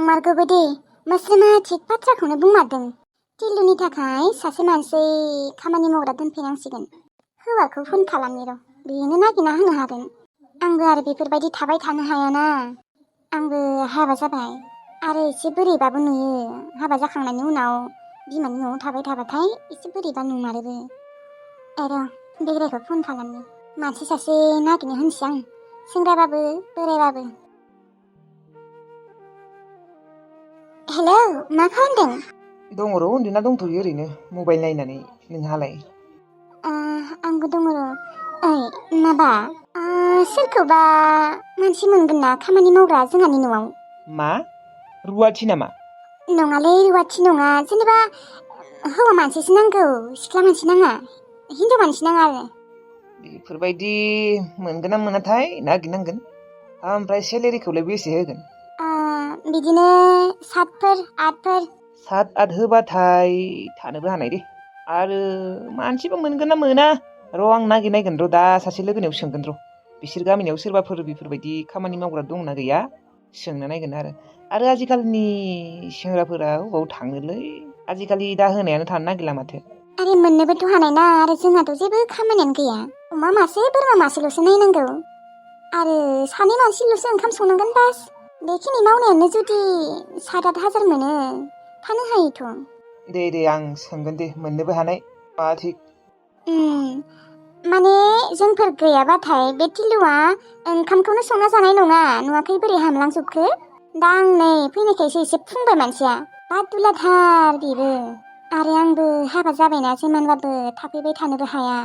नंमारगौबो दे मोस्रोमा थिग बाथ्राखौनो बुंमारदों। टिलुनि थाखाय सासे मानसि खामानि मावग्रा दोनफैनांसिगोन। हौवाखौ फन खालामनि र', बेनो नागिरना होनो हागोन। आंबो आरो बेफोरबायदि थाबाय थानो हायाना। आंबो हाबा जाबाय आरो एसे बोरैबाबो नुयो। हाबा जाखांनायनि उनाव बिमानि न'आव थाबाय थाबाथाय एसे बोरैबा नुमारोबो। र' बेग्रायखौ फन खालामनि, मानसि सासे नागिरनो होनसै आं, सेंग्राबाबो बोरायबाबो। हेलौ, मा खालामदों? दङ र' उन्दुना दंथ'यो ओरैनो मबाइल नायनानै। नोंहालाय? आंबो दङ र'। ओइ माबा सोरखौबा मानसि मोनगोन ना खामानि मावग्रा जोंहानि न'आव? मा रुवाथि नामा? नङालै रुवाथि नङा, जेनेबा हौवा मानसिसो नांगौ, सिख्ला मानसि नाङा, हिनजाव मानसि नाङा आरो। बेफोरबायदि मोनगोन ना मोनाथाय नागिरनांगोन। ओमफ्राय सेलेरिखौलाय बेसे होगोन? बिदिनो 7फोर 8फोर। 7-8 होबाथाय थानोबो हानाय दे। आरो मानसिबो मोनगोन ना मोना र' आं नागिरनायगोन र', दा सासे लोगोनियाव सोंगोन र'। बिसोर गामिनियाव सोरबाफोर बेफोरबायदि खामानि मावग्रा दंना गैया सोंना नायगोन आरो आजिखालिनि सेंग्राफोरा बबाव थांनोलै, आजिखालि दा होनायानो थानो नागिरला माथो। आरे मोननोबोथ' हानाय ना, आरो जोंहाथ' जेबो खामानियानो गैया। अमा मासे बोरमा मासेल'सो नायनांगौ आरो 2 मानसिल'सो ओंखाम संनांगोन बास। बेखिनि मावनायानो जुदि 7-8 हाजार मोनो, थानो हायोथ'। दे आं सोंगोन दे, मोननोबो हानाय मा थिग। माने जोंफोर गैयाबाथाय बे टिलुआ ओंखामखौनो संना जानाय नङा। नुवाखै बोरै हामलांजोबखो? दा आं नै फैनायखायसो एसे फुंबाय मानसिया, बादुलाथार बेबो। आरो आंबो हाबा जाबायना, जेमानबाबो थाफैबाय थानोबो हाया।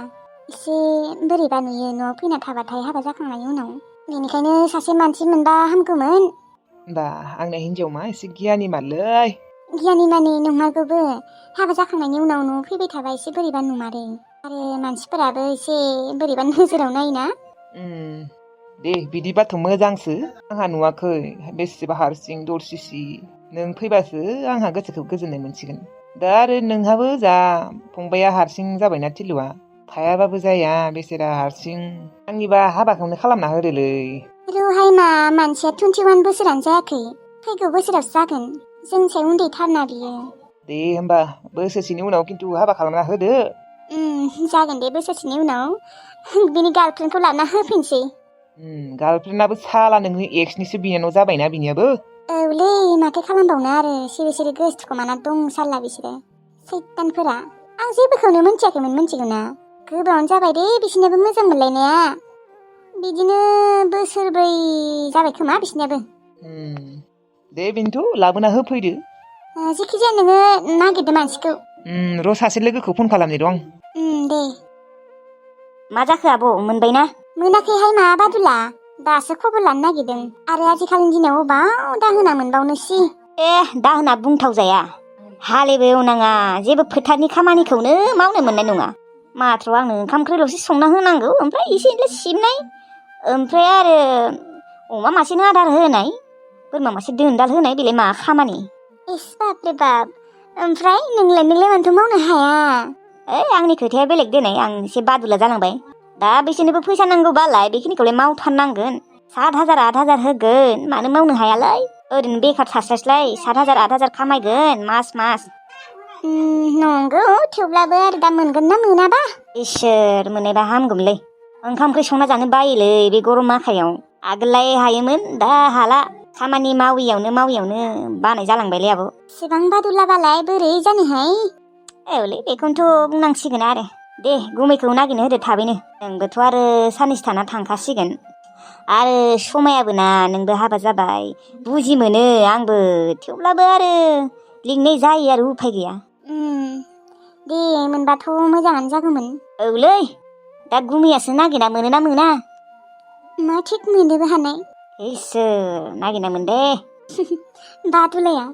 एसे बोरैबा नुयो न'आव फैना थाबाथाय हाबा जाखांनायनि उनाव। बेनिखायनो सासे मानसि मोनबा हामगौमोन। बा आंना हिन्जाव मा एसे गियानि मारलै। गियानि मानि नंमारगौबो। हाबा जाखांनायनि उनाव न'आव फैबाय थाबा एसे बोरैबा नुमारो आरो मानसिफोराबो एसे बोरैबा नोजोराव नायोना। दे बिदिबाथ' मोजांसो। आंहा नुवाखै बेसेबा हारसिं दरसिसि। नों फैबासो आंहा गोसोखौ गोजोननाय मोनसिगोन। दा आरो नोंहाबो जा फंबाया हारसिं जाबायना टिलुआ, थायाबाबो जाया बेसेरा हारसिं। आंनिबा हाबाखौनो खालामना होदोलै। रहाय मा, मानसिया 21 बोसोरानो जायाखै, फैगौ बोसोरावसो जागोन। जोंनिसाय उन्दैथारना बियो। दे होमबा बोसोरसेनि उनाव खिन्थु हाबा खालामना होदो। जागोन दे, बोसोरसेनि उनाव बिनि गार्लफ्रेन्डखौ लाना होफिनसै। गार्लफ्रेन्डआबो साला नोंनि एक्सनिसो बिनानाव जाबायना बिनियाबो। औलै माथो खालामबावनो आरो, सिरि गोसथोखोमाना दं सारला बिसोरो सैतानफोरा। आं जेबोखौनो मोनथियाखैमोन, मिथिगौना? गोबावानो जाबाय दे बिसोरनियाबो मोजां मोनलायनाया। बिदिनो बोसोरब्रै जाबाय खोमा बिसोरनियाबो। दे बेनोथ' लाबोना होफैदो। जेखिजाया नोङो नागिरदो मानसिखौ। र' सासे लोगोखौ फन खालामनि र' आं। दे। मा जाखो आब', मोनबायना? मोनाखैहाय मा बादुला, दासो खबर लानो नागिरदों। आरो आजिखालिनि दिनाव बाव दाहोना मोनबावनोसि। दाहोना बुंथावजाया, हालेबो एवनाङा, जेबो फोथारनि खामानिखौनो मावनो मोननाय नङा। माथ्र' आंनो ओंखाम ओंख्रिल'सो संना होनांगौ, ओमफ्राय एसे एनै सिबनाय, ओमफ्राय आरो अमा मासेनो आदार होनाय, बोरमा मासे दोनदाल होनाय, बेलाय मा खामानि? बाप रे बाप, ओमफ्राय नोंलाय मानोथ' मावनो हाया? आंनि खोथाया बेलेग दिनै, आं एसे बादुला जालांबाय। दा बिसोरनोबो फैसा नांगौबालाय बेखिनिखौलाय मावथारनांगोन। 7,000 8,000 होगोन, मानो मावनो हायालाय? ओरैनो बेखार थास्लायस्लाय 7,000 8,000 खामायगोन मास। नंगौ, थेवब्लाबो आरो दा मोनगोन ना मोनाबा? इसोर, मोननायबा हामगौमोनलै। ओंखाम ओंख्रि संना जानो बायोलै बे गरम माखायाव। आगोललाय हायोमोन, दा हाला। खामानि मावियावनो बानाय जालांबायलै आब'। एसेबां बादुलाबालाय बोरै जानोहाय? औलै, बेखौनोथ' बुंनांसिगोन आरो। दे गुमैखौ नागिरनो होदो थाबैनो। नोंबोथ' आरो साननैसो थाना थांखासिगोन। आरो समायाबो ना, नोंबो हाबा जाबाय, बुजि मोनो आंबो, थेवब्लाबो आरो लिंनाय जायो आरो उफाय गैया। दे मोनबाथ' मोजाङानो जागौमोन। औलै, दा गुमैयासो नागिरना मोनोना मोना? मा थिक मोननोबो हानाय। इसोर, नागिरना मोन दे। बादुलाया।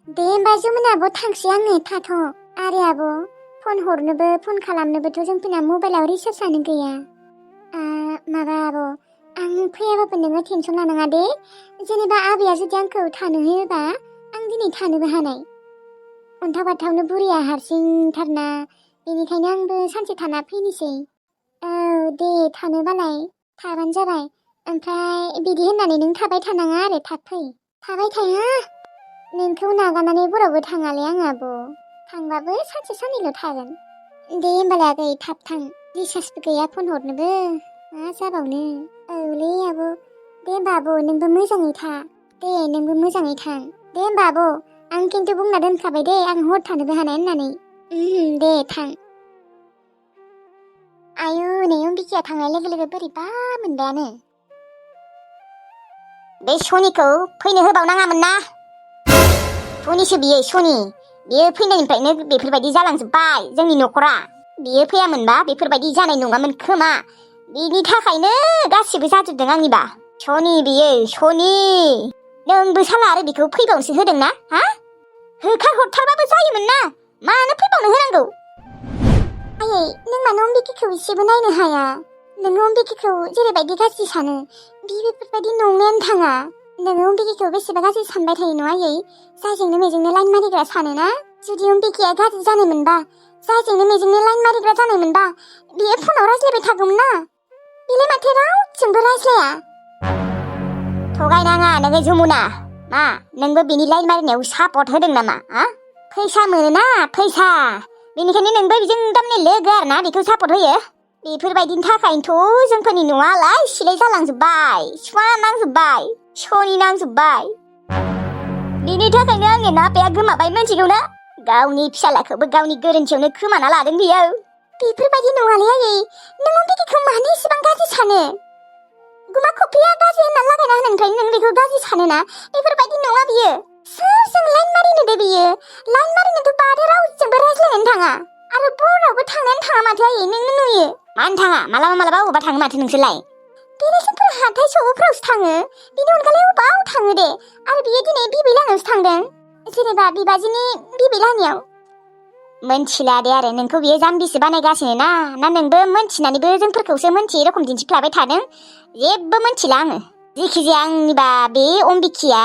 दे होमबा जमुना आब' थांसै आङो, थाथ'। आरो आब', फन खालामनोबोथ' जोंफोरना मबाइलाव रिसार्जआनो गैया। माबा आब', आं फैयाबाबो नोङो टेनसन लानाङा दे। जेनेबा आबैया जुदि आंखौ थानो होयोबा, आं दिनै थानोबो हानाय। अन्थाव बाथावनो बुरिया हारसिंथारना, बेनिखायनो आंबो सानसे थाना फैनोसै। औ दे, थानोबालाय थाबानो जाबाय। ओमफ्राय बिदि होननानै नों थाबाय थानाङा आरो थाब फै। थाबाय थाया नोंखौ नागारनानै बरावबो थाङालै आं आब'। थांबाबो सानसे साननैल' थागोन। दे होमबालाय आगै थाब थां। रिसार्जबो गैया फन हरनोबो मा जाबावनो। औलै आब'। दे होमबा आब' नोंबो मोजाङै था। दे नोंबो मोजाङै थां। दे होमबा आब' आं खिन्थु बुंना दोनखाबाय दे आं हर थानोबो हानाय होननानै। दे थां। आयु नै अम्बिकाया थांनाय लोगो लोगो बोरैबा मोनबायानो। बे सनिखौ फैनो होबावनाङामोन ना। सनिसो बियो सनि। बियो फैनायनिफ्रायनो बेफोरबायदि जालांजोब्बाय जोंनि न'खरा। बियो फैयामोनबा बेफोरबायदि जानाय नङामोन खोमा। बिनि थाखायनो गासिबो जाजोबदों आंनिबा। सनि बियो सनि। नोंबो साला आरो बेखौ फैबावनोसो होदोंना हा? होखारहरथारबाबो जायोमोन ना। मानो फैबावनो होनांगौ? आयै नों मानो अम्बिकाखौ एसेबो नायनो हाया? नोङो अम्बिकाखौ जेरैबायदि गाज्रि सानो बि बेफोरबायदि नंनायानो थाङा। नोङो अम्बिकाखौ बेसेबा गाज्रि सानबाय थायो न' आयै? जायजोंनो मेजोंनो लाइन मारिग्रा सानोना? जुदि अम्बिकाया गाज्रि जानायमोनबा जायजोंनो मेजोंनो लाइन मारिग्रा जानायमोनबा बियो फनाव रायज्लायबाय थागौमोन ना। बिलाय माथो रावजोंबो रायज्लाया। थगायनाङा नोङो जमुना। मा नोंबो बिनि लाइन मारिनायाव सापर्ट होदों नामा? हा? फैसा मोनोना फैसा। बेनिखायनो नोंबो बेजों दामने लोगो आरोना बेखौ सापर्ट होयो। बेफोरबायदिनि थाखायनोथ' जोंफोरनि न'आलाय सिलाय जालांजोब्बाय। सुवा नांजोब्बाय। सनि नांजोब्बाय। बिनि थाखायनो आंनि नापाया गोमाबाय मिथिगौ ना? गावनि फिसालाखौबो गावनि गोरोन्थियावनो खोमाना लादों बियो। बेफोरबायदि नङालै आयै। नों अम्बिकाखौ मानो एसेबां गाज्रि सानो? गुमा खफ्रिया गाज्रि होनना लागायना होनायनिफ्राय नों बेखौ गाज्रि सानोना? बेफोरबायदि नङा बियो। सोरजों लाइन मारिनो दे बियो? लाइन मारिनोथ' बाथो रावजोंबो रायज्लायनानै थाङा। आरो बरावबो थांनानै थाङा माथो आयै नोंनो नुयो। मानो थाङा? मालाबा मालाबा अबा थाङो माथो नोंसोरलाय? बेलासिफोर हाथाय सौफोरावसो थाङो। बिनि अनगालाय अबाव थाङो दे? आरो बियो दिनै बिबै लाहानावसो थांदों। जेनेबा बिबाजैनि बिबै लाहानियाव। मोनथिला दे आरो नोंखौ बियो जाम्बिसो बानायगासिनो ना नोंबो मोनथिनानैबो जोंफोरखौसो मोनथियै रखम दिन्थिफ्लाबाय थादों? जेबो मोनथिला आङो। जेखिजाया आंनिबा बे अम्बिकाया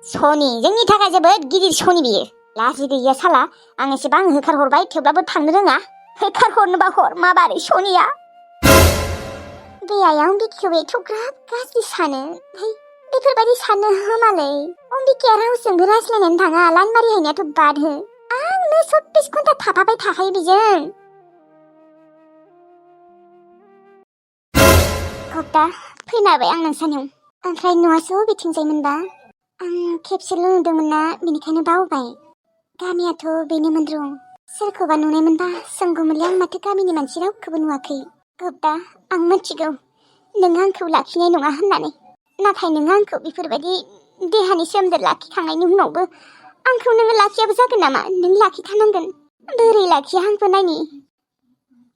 सनि जोंनि थाखाय जोबोद गिदिर सनि बियो। लाजि गैया साला। आं एसेबां होखारहरबाय थेवब्लाबो थांनो रोङा। होखारहरनोबा हर माबारै सनिया। बे आइया अम्बिकाखौ एथ'ग्राब गाज्रि सानो। बेफोरबायदि साननो हामालै। अम्बिकाया रावजोंबो रायज्लायनानै थाङा लाइन मारिहैनायाथ' बाद हो। आंनो 24 घन्टा थाफाबाय थाखायो बेजों। गप्ता फैमारबाय आं नोंसानियाव। ओमफ्राय न'आसो बबेथिंजायमोनबा? आं खेबसेल' नुदोंमोन ना बेनिखायनो बावबाय। गामियाथ' बेनोमोन र'। सोरखौबा नुनायमोनबा सोंगौमोनलै आं माथो गामिनि मानसि रावखौबो नुवाखै। गप्ता आं मिथिगौ नों आंखौ लाखिनाय नङा होननानै। नाथाय नों आंखौ बेफोरबायदि देहानि सोमोन्दो लाखिखांनायनि उनावबो आंखौ नोङो लाखियाबो जागोन नामा? नों लाखिखानांगोन। बोरै लाखिया आंबो नायनि।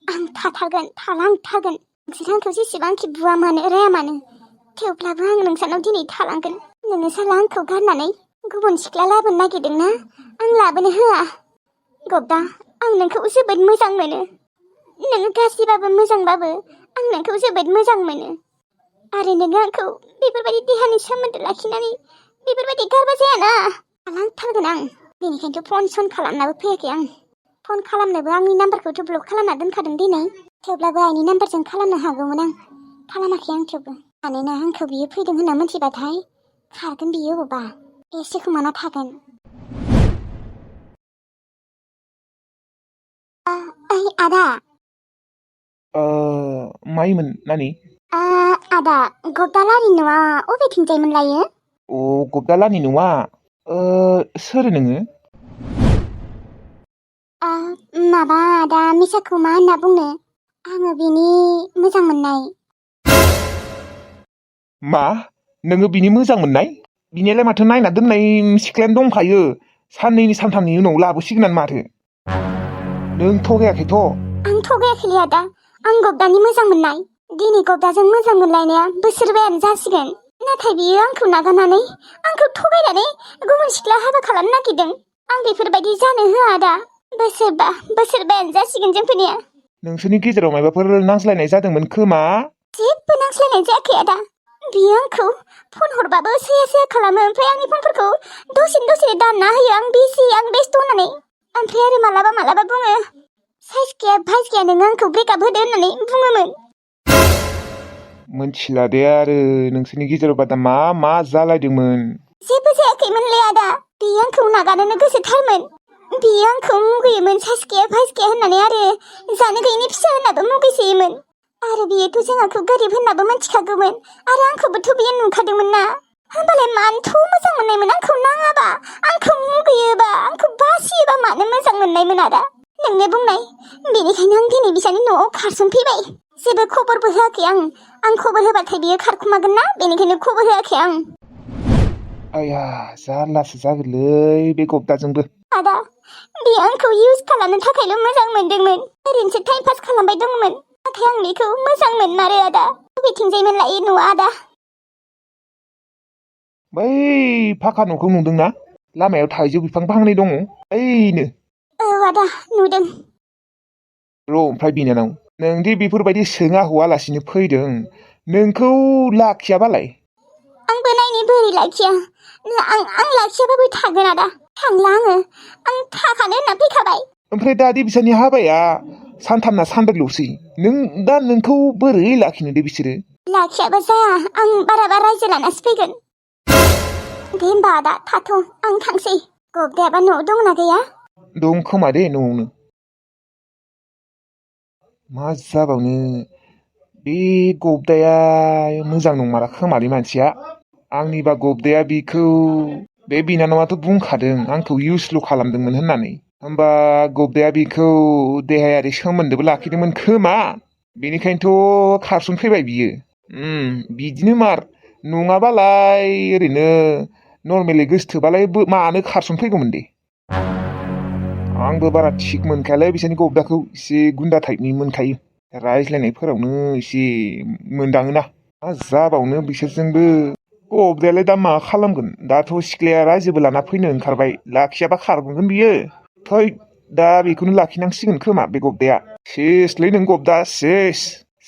आं थाथारगोन थालांथारगोन। नोंसोर आंखौ जेसेबांखि बुवा मानो राया मानो थेवब्लाबो आं नोंसानाव दिनै थालांगोन। नोङो साला आंखौ गारनानै गुबुन सिख्ला लाबोनो नागिरदोंना? आं लाबोनो होआ। गप्ता आं नोंखौ जोबोद मोजां मोनो। नोङो गाज्रिबाबो मोजांबाबो आं नोंखौ जोबोद मोजां मोनो। आरो नोङो आंखौ बेफोरबायदि देहानि सोमोन्दो लाखिनानै बेफोरबायदि गारबा जायाना। थालांथारगोन आं। बेनिखायनोथ' फन सन खालामनाबो फैयाखै आं। फन खालामनोबो आंनि नाम्बारखौथ' ब्लक खालामना दोनखादों दिनै। थेवब्लाबो आइनि नाम्बारजों खालामनो हागौमोन आं। खालामाखै आं थेवबो। मानोना आंखौ बियो फैदों होनना मिथिबाथाय खारगोन बियो अबावबा। एसे खोमाना थागोन। ओइ आदा। मायोमोन नानि? आदा गप्तालानि न'आ अबेथिंजायमोन लायो? अ गप्तालानि न'आ? सोर नोङो? माबा आदा मिसाखौ मा होनना बुंनो। आङो बिनि मोजां मोननाय। मा? नोङो बिनि मोजां मोननाय? बिनियालाय माथो नायना दोननाय सिख्लायानो दंखायो। साननैनि सानथामनि उनाव लाबोसिगोनानो माथो। नों थगायाखैथ'? आं थगायाखैलै आदा। आं गप्तानि मोजां मोननाय। दिनै गप्ताजों मोजां मोनलायनाया बोसोरबायानो जासिगोन। नाथाय बियो आंखौ नागारनानै आंखौ थगायनानै गुबुन सिख्ला हाबा खालामनो नागिरदों। आं बेफोरबायदि जानो होआ आदा। बोसोरबायानो जासिगोन जोंफोरनिया। नोंसोरनि गेजेराव माबाफोर नांज्लायनाय जादोंमोन खोमा? जेबो नांज्लायनाय जायाखै आदा। बियो आंखौ फन हरबाबो सैया खालामो। ओमफ्राय आंनि फनफोरखौ दसे दानना होयो। आं बिजि आं बेस्थ' होननानै। ओमफ्राय आरो मालाबा बुङो साइस गैया भाइस गैया नोङो आंखौ ब्रेकआप होदो होननानै बुङोमोन। मोनथिला दे आरो नोंसोरनि गेजेरावबा दा मा जालायदोंमोन? जेबो जायाखैमोनलै आदा। बियो आंखौ नागारनो गोसोथारमोन। बियो आंखौ मुगैयोमोन सासके फासके होननानै आरो जानो गैयिनि फिसा होननाबो मुगैसोयोमोन। आरो बियोथ' जोंहाखौ गोरिब होननाबो मिथिखागौमोन आरो आंखौबोथ' बियो नुखादोंमोन ना। होमबालाय मानोथ' मोजां मोननायमोन आंखौ नाङाबा, आंखौ मुगैयोबा, आंखौ बासियोबा मानो मोजां मोननायमोन आदा? नोंनो बुंनाय। बेनिखायनो आं दिनै बिसानि न'आव खारसनफैबाय। जेबो खबरबो होआखै आं। आं खबर होबाथाय बियो खारखुमागोन ना, बेनिखायनो खबर होआखै आं। आया जारलासो जागोनलै बे गब्दाजोंबो। आदा, बियो आंखौ इउज खालामनो थाखायल' मोजां मोनदोंमोन। ओरैनोसो टाइम पास खालामबाय दंमोन। नाथाय आं बेखौ मोजां मोनमारो आदा। बबेथिंजायमोन लायो न'आ आदा? बै फाखा न'खौ नुदोंना? लामायाव थाइजौ बिफां फांनै दङ ओइनो। औ आदा, नुदों। ओमफ्राय बिनानाव, नोंदि बेफोरबायदि सोङा हवालासिनो फैदों, नोंखौ लाखियाबालाय? आंबो नायनि बोरै लाखिया। आं लाखियाबाबो थागोन आदा। थांला आङो। आं थाखानो होनना फैखाबाय। ओमफ्राय दादि बिसोरनि हाबाया सानथामना सानब्रैल'सै। नोंखौ बोरै लाखिनो दे बिसोरो? लाखियाबा जाया। आं बाराबा रायजो लानासो फैगोन। दे होमबा आदा थाथ', आं थांसै। गब्दायाबा न'आव दंना गैया? दं खोमा दे न'आवनो। मा जाबावनो, बे गब्दाया मोजां नंमारा खोमालै मानसिया। आंनिबा गब्दाया बिखौ, बे बिनानावाथ' बुंखादों आंखौ इउसल' खालामदोंमोन होननानै। होमबा गब्दाया बिखौ देहायारि सोमोन्दोबो लाखिदोंमोन खोमा। बेनिखायनोथ' खारसनफैबाय बियो। बिदिनो मार। नङाबालाय ओरैनो नर्मेलि गोसथोबालाय मानो खारसनफैगौमोन दे? आंबो बारा थिग मोनखायालै बिसोरनि गब्दाखौ। एसे गुन्दा टाइपनि मोनखायो। रायज्लायनायफोरावनो एसे मोनदाङोना। मा जाबावनो बिसोरजोंबो। गब्दायालाय दा मा खालामगोन? दाथ' सिख्लाया रायजोबो लाना फैनो ओंखारबाय। लाखियाबा खारग'गोन बियो। थै, दा बेखौनो लाखिनांसिगोन खोमा बे गब्दाया। सेसलै नों गब्दा सेस।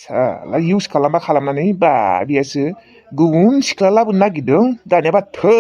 साला इउस खालामनानै बियासो गुबुन सिख्ला लाबोनो नागिरदों। दानियाबा थै।